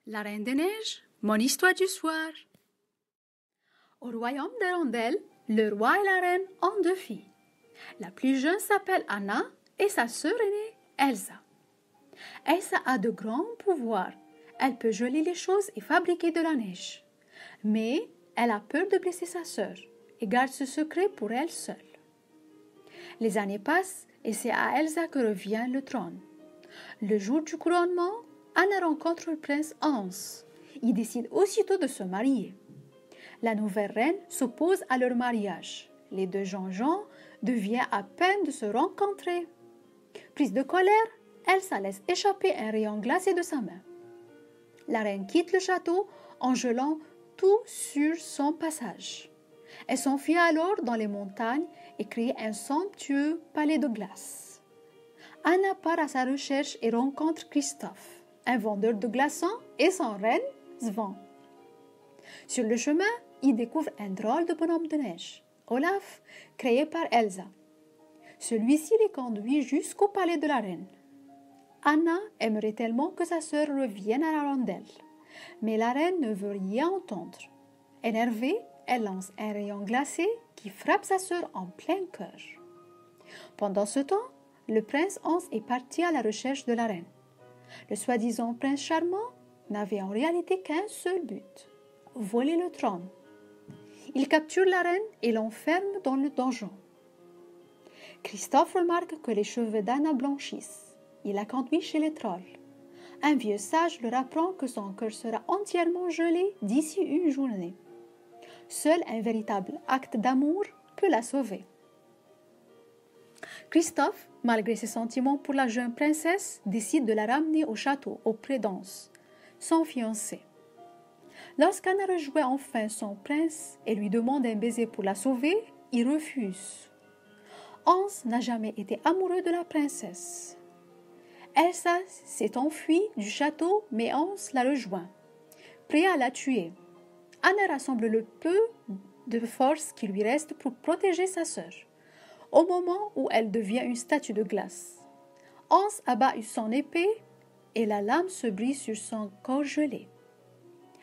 La Reine des Neiges, mon histoire du soir. Au royaume d'Arendelle, le roi et la reine ont deux filles. La plus jeune s'appelle Anna et sa sœur aînée, Elsa. Elsa a de grands pouvoirs. Elle peut geler les choses et fabriquer de la neige. Mais elle a peur de blesser sa sœur et garde ce secret pour elle seule. Les années passent et c'est à Elsa que revient le trône. Le jour du couronnement, Anna rencontre le prince Hans. Ils décident aussitôt de se marier. La nouvelle reine s'oppose à leur mariage. Les deux jeunes gens deviennent à peine de se rencontrer. Prise de colère, Elsa laisse échapper un rayon glacé de sa main. La reine quitte le château en gelant tout sur son passage. Elle s'enfuit alors dans les montagnes et crée un somptueux palais de glace. Anna part à sa recherche et rencontre Christophe, un vendeur de glaçons, et son reine, Svan. Sur le chemin, il découvre un drôle de bonhomme de neige, Olaf, créé par Elsa. Celui-ci les conduit jusqu'au palais de la reine. Anna aimerait tellement que sa sœur revienne à la rondelle, mais la reine ne veut rien entendre. Énervée, elle lance un rayon glacé qui frappe sa sœur en plein cœur. Pendant ce temps, le prince Hans est parti à la recherche de la reine. Le soi-disant prince charmant n'avait en réalité qu'un seul but, voler le trône. Il capture la reine et l'enferme dans le donjon. Christophe remarque que les cheveux d'Anna blanchissent. Il la conduit chez les trolls. Un vieux sage leur apprend que son cœur sera entièrement gelé d'ici une journée. Seul un véritable acte d'amour peut la sauver. Christophe, malgré ses sentiments pour la jeune princesse, décide de la ramener au château auprès d'Hans, son fiancé. Lorsqu'Anna rejoint enfin son prince et lui demande un baiser pour la sauver, il refuse. Hans n'a jamais été amoureux de la princesse. Elsa s'est enfuie du château, mais Hans la rejoint, prêt à la tuer. Anna rassemble le peu de force qui lui reste pour protéger sa sœur, au moment où elle devient une statue de glace. Hans abat son épée et la lame se brise sur son corps gelé.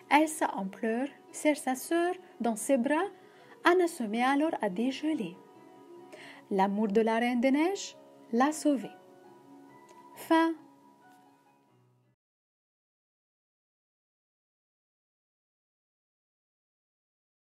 Elsa en pleurs, serre sa sœur dans ses bras. Anna se met alors à dégeler. L'amour de la Reine des Neiges l'a sauvée. Fin.